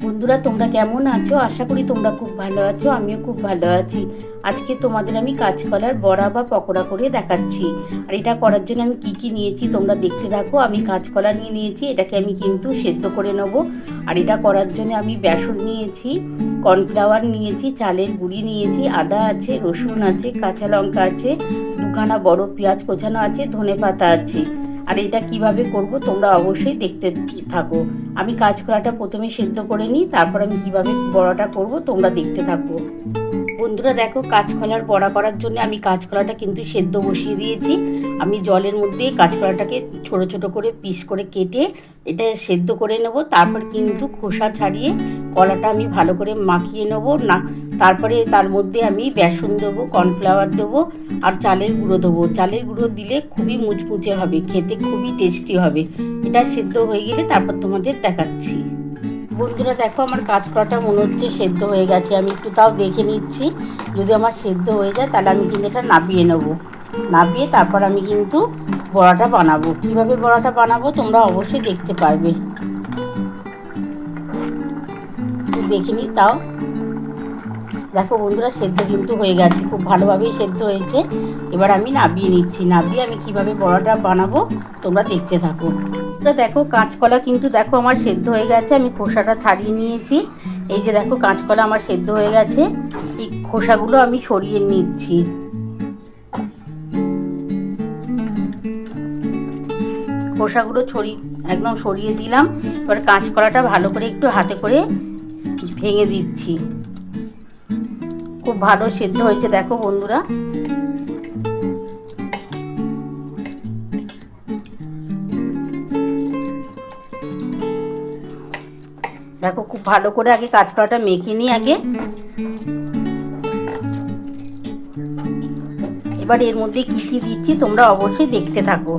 বন্ধুরা, তোমরা কেমন আছো? আশা করি তোমরা খুব ভালো আছো। আমিও খুব ভালো আছি। আজকে তোমাদের আমি কাঁচকলার বড়া বা পকোড়া করে দেখাচ্ছি। আর এটা করার জন্য আমি কি নিয়েছি তোমরা দেখতে থাকো। আমি কাঁচকলা নিয়েছি, এটাকে আমি কিন্তু সেদ্ধ করে নেব। আর এটা করার জন্য আমি বেসন নিয়েছি, কর্নফ্লাওয়ার নিয়েছি, চালের গুঁড়ি নিয়েছি, আদা আছে, রসুন আছে, কাঁচা লঙ্কা আছে, দুখানা বড় পেঁয়াজ কোচানো আছে, ধনেপাতা আছে। আর এটা কিভাবে করব তোমরা অবশ্যই দেখতে থাকো। আমি কাঁচকলাটা প্রথমে সেদ্ধ করে নিই, তারপর আমি কিভাবে বড়াটা করব তোমরা দেখতে থাকো। বন্ধুরা দেখো, কাঁচকলার বড়া করার জন্য আমি কাঁচকলাটা কিন্তু সেদ্ধ বসিয়ে দিয়েছি। আমি জলের মধ্যে কাঁচকলাটাকে ছোট ছোট করে পিস করে কেটে এটা সেদ্ধ করে নেব। তারপর কিন্তু খোসা ছাড়িয়ে কলাটা আমি ভালো করে মাখিয়ে নেব না। তারপরে তার মধ্যে আমি বেসন দেবো, কর্নফ্লাওয়ার দেবো আর চালের গুঁড়ো দেবো। চালের গুঁড়ো দিলে খুবই মুচমুচে হবে, খেতে খুবই টেস্টি হবে। এটা সেদ্ধ হয়ে গেলে তারপর তোমাদের দেখাচ্ছি। বন্ধুরা দেখো, আমার কাঁচকলাটা মনে হচ্ছে সেদ্ধ হয়ে গেছে। আমি একটু তাও দেখে নিচ্ছি। যদি আমার সেদ্ধ হয়ে যায় তাহলে আমি কিন্তু এটা নাবিয়ে নেব। নাবিয়ে তারপর আমি কিন্তু বড়াটা বানাবো। কিভাবে বড়াটা বানাবো তোমরা অবশ্যই দেখতে পারবে। দেখে নিই তাও। দেখো বন্ধুরা, সেদ্ধ কিন্তু হয়ে গেছে, খুব ভালোভাবেই সেদ্ধ হয়েছে। এবার আমি নাবিয়ে নিচ্ছি। নাবিয়ে আমি কিভাবে বড়াটা বানাবো তোমরা দেখতে থাকো। দেখো, কাঁচকলা কিন্তু দেখো আমার সেদ্ধ হয়ে গেছে। আমি খোসাটা ছাড়িয়ে নিয়েছি। এই যে দেখো, কাঁচকলা আমার সেদ্ধ হয়ে গেছে। এই খোসাগুলো আমি সরিয়ে নিচ্ছি। খোসাগুলো একদম সরিয়ে দিলাম। এবার কাঁচকলাটা ভালো করে একটু হাতে করে ভেঙে দিচ্ছি। খুব ভালো সেদ্ধ হয়েছে দেখো বন্ধুরা। দেখো, খুব ভালো করে আগে কাঁচকলাটা মেখে নিই আগে। এবার এর মধ্যে কি দিচ্ছি তোমরা অবশ্যই দেখতে থাকো।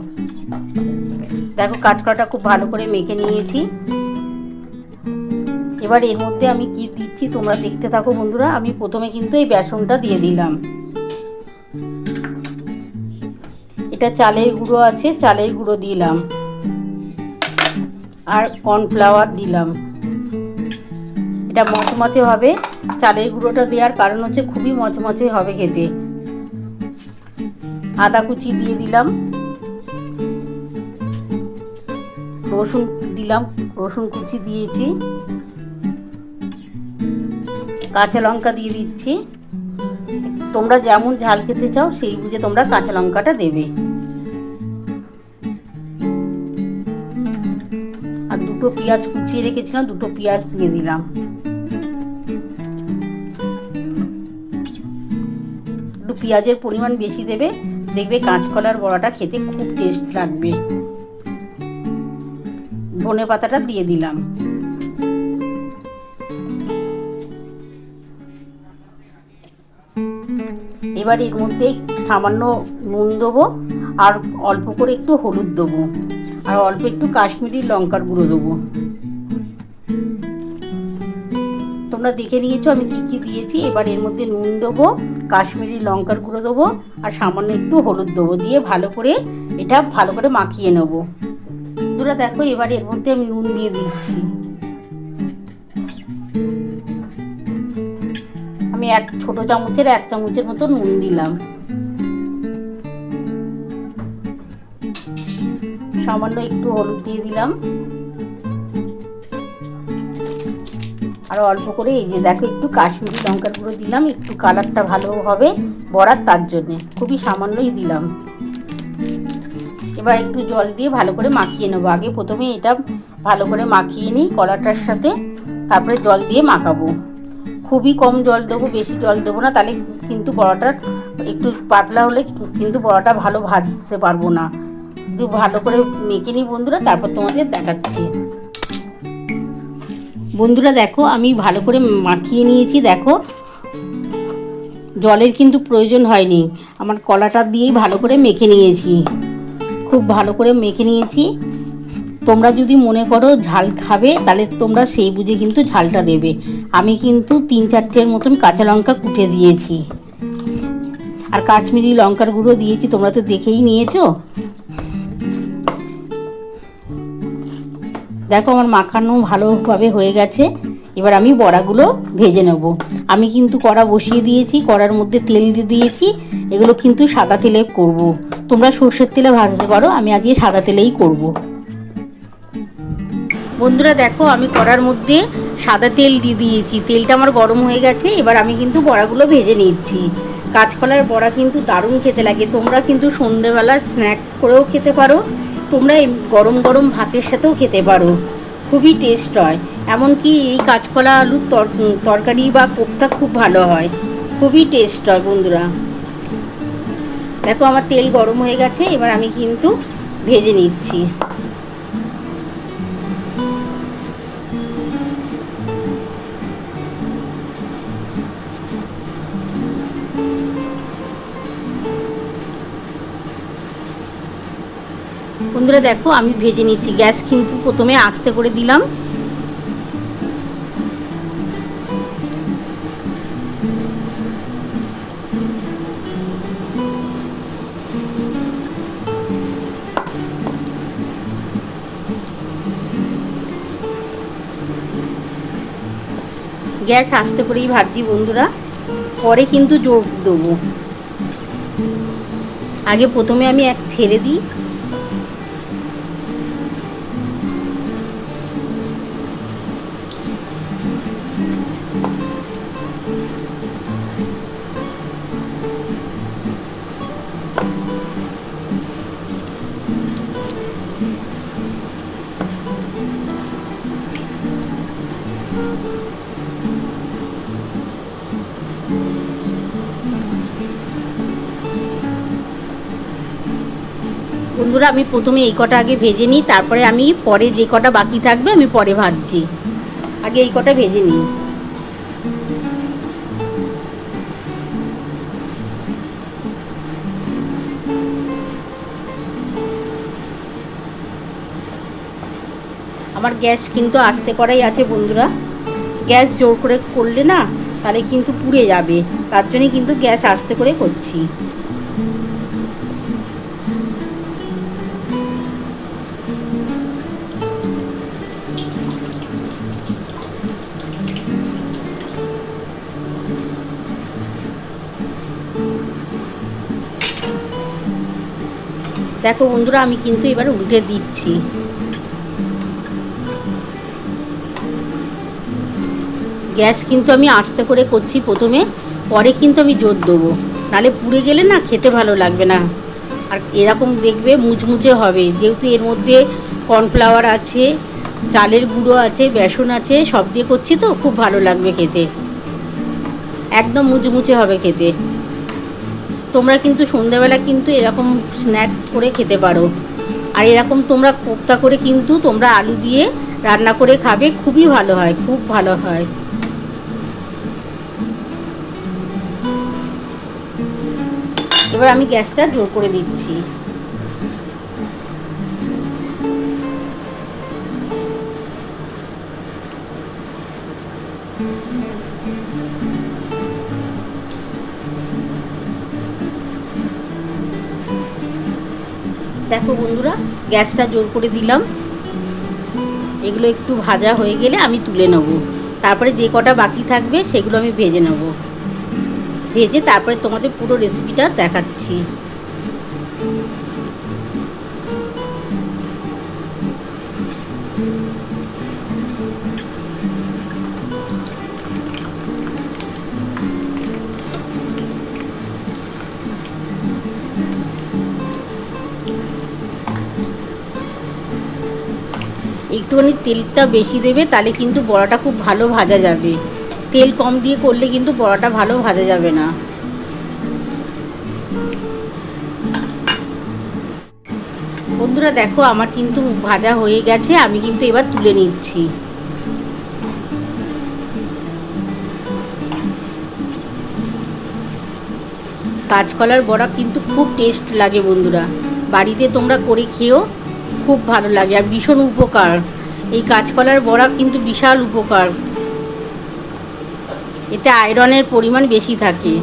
দেখো, কাঁচকলাটা খুব ভালো করে মেখে নিয়েছি। এবার এর মধ্যে আমি কি দিচ্ছি তোমরা দেখতে থাকো বন্ধুরা। আমি প্রথমে কিন্তু এই বেসনটা দিয়ে দিলাম। এটা চালের গুঁড়ো আছে, চালের গুঁড়ো দিলাম আর কর্নফ্লাওয়ার দিলাম। এটা মচমচে হবে। চালের গুঁড়োটা দেওয়ার কারণ হচ্ছে খুবই মচমচে হবে খেতে। আদা কুচি দিয়ে দিলাম, রসুন দিলাম, রসুন কুচি দিয়েছি, কাঁচা লঙ্কা দিয়ে দিচ্ছি। তোমরা যেমন ঝাল খেতে চাও সেই বুঝে তোমরা কাঁচা লঙ্কাটা দেবে। আর দুটো পেঁয়াজ কুচিয়ে রেখেছিলাম, দুটো পেঁয়াজ দিয়ে দিলাম। একটু পেঁয়াজের পরিমাণ বেশি দেবে, দেখবে কাঁচকলার বড়াটা খেতে খুব টেস্ট লাগবে। ধনেপাতাটা দিয়ে দিলাম। এবার এর মধ্যে সামান্য নুন দেবো আর অল্প করে একটু হলুদ দেবো আর অল্প একটু কাশ্মীরি লঙ্কার গুঁড়ো দেবো। তোমরা দেখে নিয়েছো আমি কি দিয়েছি। এবার এর মধ্যে নুন দেবো, কাশ্মীরি লঙ্কার গুঁড়ো দেবো আর সামান্য একটু হলুদ দেবো। দিয়ে ভালো করে এটা ভালো করে মাখিয়ে নেবো। তোমরা দেখো, এবার এর মধ্যে আমি নুন দিয়ে দিচ্ছি। আমি এক ছোট চামচের 1 চামচের মতো নুন দিলাম। সামান্য একটু হলুদ দিয়ে দিলাম আর অল্প করে এই যে দেখো একটু কাশ্মীরি লঙ্কার গুঁড়ো দিলাম। একটু কালারটা ভালো হবে বড়ার, তার জন্যে খুবই সামান্যই দিলাম। এবার একটু জল দিয়ে ভালো করে মাখিয়ে নেবো। আগে প্রথমে এটা ভালো করে মাখিয়ে নিই কলাটার সাথে, তারপরে জল দিয়ে মাখাবো। খুবই কম জল দেবো, বেশি জল দেবো না, তাহলে কিন্তু বড়াটা একটু পাতলা হলে কিন্তু বড়াটা ভালো ভাজতে পারবো না। একটু ভালো করে মেখে নিই বন্ধুরা, তারপর তোমাদের দেখাচ্ছি। বন্ধুরা দেখো আমি ভালো করে মাখিয়ে নিয়েছি। দেখো জলের কিন্তু প্রয়োজন হয়নি, আমার কলাটা দিয়েই ভালো করে মেখে নিয়েছি। খুব ভালো করে মেখে নিয়েছি। তোমরা যদি মনে করো ঝাল খাবে তাহলে তোমরা সেই বুঝে কিন্তু ঝালটা দেবে। আমি কিন্তু 3-4টের মতন কাঁচা লঙ্কা কুটে দিয়েছি, আর কাশ্মীরি লঙ্কার গুঁড়ো দিয়েছি, তোমরা তো দেখেই নিয়েছো। দেখো আমার মাখানো ভালোভাবে হয়ে গেছে। এবার আমি বড়াগুলো ভেজে নেব। আমি কিন্তু কড়া বসিয়ে দিয়েছি, কড়ার মধ্যে তেল দিয়ে দিয়েছি। এগুলো কিন্তু সাদা তেলে করব, তোমরা সর্ষের তেলে ভাজতে পারো, আমি আজকে সাদা তেলেই করব। বন্ধুরা দেখো আমি কড়ার মধ্যে সাদা তেল দিয়ে দিয়েছি, তেলটা আমার গরম হয়ে গেছে। এবার আমি কিন্তু বড়াগুলো ভেজে নিচ্ছি। কাঁচকলার বড়া কিন্তু দারুণ খেতে লাগে, তোমরা কিন্তু সন্ধ্যেবেলার স্ন্যাক্স করেও খেতে পারো, তোমরা গরম গরম ভাতের সাথেও খেতে পারো, খুবই টেস্ট হয়। এমনকি এই কাঁচকলা আলুর তরকারি বা কোপ্তা খুব ভালো হয়, খুবই টেস্ট হয় বন্ধুরা। দেখো আমার তেল গরম হয়ে গেছে, এবার আমি কিন্তু ভেজে নিচ্ছি। বন্ধুরা দেখো আমি ভেজে নিচ্ছি, গ্যাস কিন্তু প্রথমে আস্তে করে দিলাম। গ্যাস আস্তে করেই ভাজছি বন্ধুরা, পরে কিন্তু জোর দেবো। আগে প্রথমে আমি এক ছেড়ে দিই। বন্ধুরা আমি প্রথমে এই কটা আগে ভেজে নিই, তারপরে আমি পরে যে কটা বাকি থাকবে আমি পরে ভাজছি। আগে এই কটা ভেজে নিই। আমার গ্যাস কিন্তু আস্তে করাই আছে বন্ধুরা, গ্যাস জোর করে করলে না তাহলে কিন্তু পুড়ে যাবে, তার জন্যই কিন্তু গ্যাস আস্তে করে করছি। দেখো বন্ধুরা আমি কিন্তু এবার উল্টে দিচ্ছি। গ্যাস কিন্তু আমি আস্তে করে করছি প্রথমে, পরে কিন্তু আমি জোর দেবো, নাহলে পুড়ে গেলে না খেতে ভালো লাগবে না। আর এরকম দেখবে মুচমুচে হবে, যেহেতু এর মধ্যে কর্নফ্লাওয়ার আছে, চালের গুঁড়ো আছে, বেসন আছে, সব দিয়ে করছি তো খুব ভালো লাগবে খেতে, একদম মুচমুচে হবে খেতে। তোমরা কিন্তু সন্ধ্যাবেলা কিন্তু এরকম স্ন্যাক্স করে খেতে পারো, আর এরকম তোমরা কোপ্তা করে কিন্তু তোমরা আলু দিয়ে রান্না করে খাবে, খুবই ভালো হয়, খুব ভালো হয়। এবার আমি গ্যাসটা জোর করে দিচ্ছি। দেখো বন্ধুরা গ্যাসটা জোর করে দিলাম, এগুলো একটু ভাজা হয়ে গেলে আমি তুলে নেব, তারপরে যে কটা বাকি থাকবে সেগুলো আমি ভেজে নেব, ভেজে তারপরে তোমাদের পুরো রেসিপিটা দেখাচ্ছি। একটুখানি তেলটা বেশি দেবে, তাহলে কিন্তু বড়াটা খুব ভালো ভাজা যাবে, তেল কম দিয়ে করলে কিন্তু বড়াটা ভালো ভাজা যাবে না। বন্ধুরা দেখো আমার কিন্তু ভাজা হয়ে গেছে, আমি কিন্তু এবার তুলে নিচ্ছি। কাঁচকলার বড়া কিন্তু খুব টেস্ট লাগে বন্ধুরা, বাড়িতে তোমরা করে খেও, খুব ভালো লাগে আর ভীষণ উপকার। এই কাঁচকলার বড়া কিন্তু বিশাল উপকার, এতে আয়রনের পরিমাণ বেশি থাকে।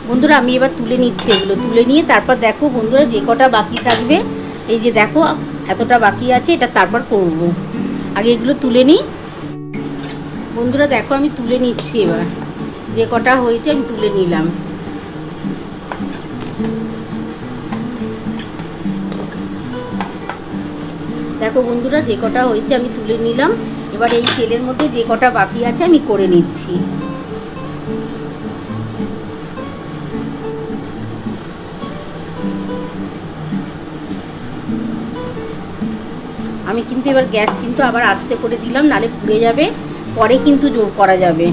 বন্ধুরা আমি এবার তুলে নিচ্ছি, এগুলো তুলে নিয়ে তারপর দেখো বন্ধুরা যে কটা বাকি থাকবে, এই যে দেখো এতটা বাকি আছে, এটা তারপর করব। আগে এগুলো তুলে নিই। বন্ধুরা দেখো আমি তুলে নিচ্ছি, এবার যে কটা হয়েছে আমি তুলে নিলাম। দেখো বন্ধুরা যে কটা হয়েছে আমি তুলে নিলাম। এবার এই তেলের মধ্যে যে কটা বাকি আছে আমি করে নিচ্ছি। আমি কিন্তু এবার গ্যাস কিন্তু আবার আস্তে করে দিলাম, নালে পুড়ে যাবে, পরে কিন্তু জোর করা যাবে।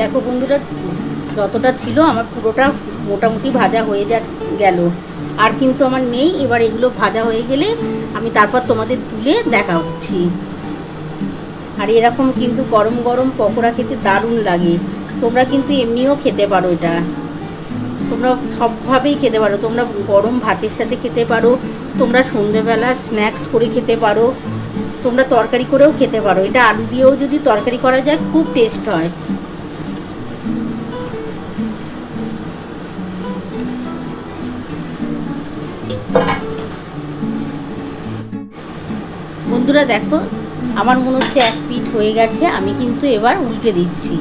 দেখো বন্ধুরা যতটা ছিল আমার পুরোটা মোটামুটি ভাজা হয়ে গেল, আর কিন্তু আমার নেই। এবার এগুলো ভাজা হয়ে গেলে আমি তারপর তোমাদের তুলে দেখাচ্ছি। আর এরকম কিন্তু গরম গরম পকোড়া খেতে দারুণ লাগে। তোমরা কিন্তু এমনিও খেতে পারো, এটা তোমরা সবভাবেই খেতে পারো। তোমরা গরম ভাতের সাথে খেতে পারো, তোমরা সন্ধ্যেবেলা স্ন্যাক্স করে খেতে পারো, তোমরা তরকারি করেও খেতে পারো। এটা আলু দিয়েও যদি তরকারি করা যায় খুব টেস্ট হয়। বন্ধুরা দেখো আমার মনে হচ্ছে এক পিঠ হয়ে গেছে, আমি কিন্তু এবার উল্টে দিচ্ছি।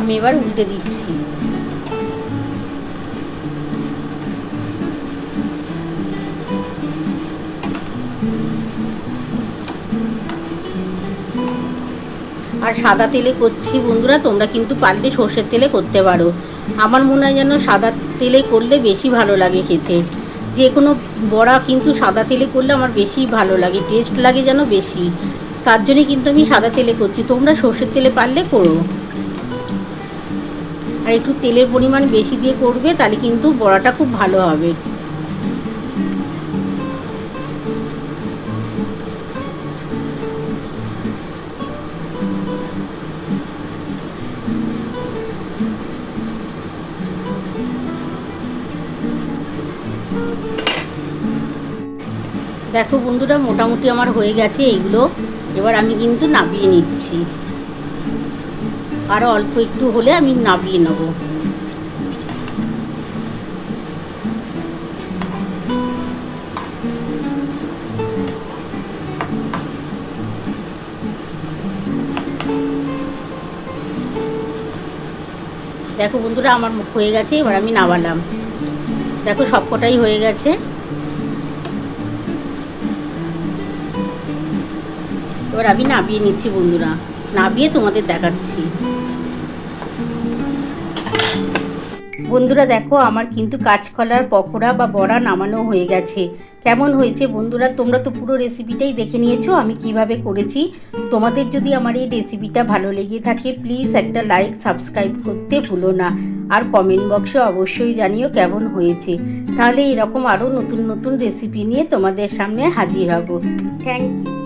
আমি এবার উল্টে দিচ্ছি। আর সাদা তেলে করছি বন্ধুরা, তোমরা কিন্তু পারলে সর্ষের তেলে করতে পারো। আমার মনে হয় যেন সাদা তেলে করলে বেশি ভালো লাগে খেতে। যে কোনো বড়া কিন্তু সাদা তেলে করলে আমার বেশি ভালো লাগে, টেস্ট লাগে যেন বেশি। তার জন্যে কিন্তু আমি সাদা তেলে করছি, তোমরা সর্ষের তেলে পারলে করো। আর একটু তেলের পরিমাণ বেশি দিয়ে করবে, তাহলে কিন্তু বড়াটা খুব ভালো হবে। দেখো বন্ধুরা মোটামুটি আমার হয়ে গেছে এইগুলো। এবার আমি কিন্তু নামিয়ে নিচ্ছি, আরও অল্প একটু হলে আমি নামিয়ে নেব। দেখো বন্ধুরা আমার হয়ে গেছে, এবার আমি নামালাম। দেখো সবকটাই হয়ে গেছে। এবার আমি নামিয়ে নিচ্ছি বন্ধুরা, নামিয়ে তোমাদের দেখাচ্ছি। বন্ধুরা দেখো আমার কিন্তু কাঁচকলার পকোড়া বা বড়া নামানো হয়ে গেছে। কেমন হয়েছে বন্ধুরা, তোমরা তো পুরো রেসিপিটাই দেখে নিয়েছো আমি কিভাবে করেছি। তোমাদের যদি আমার এই রেসিপিটা ভালো লেগে থাকে প্লিজ একটা লাইক সাবস্ক্রাইব করতে ভুলো না। আর কমেন্ট বক্সে অবশ্যই জানিও কেমন হয়েছে, তাহলে এরকম আরও নতুন নতুন রেসিপি নিয়ে তোমাদের সামনে হাজির হব। Thank you.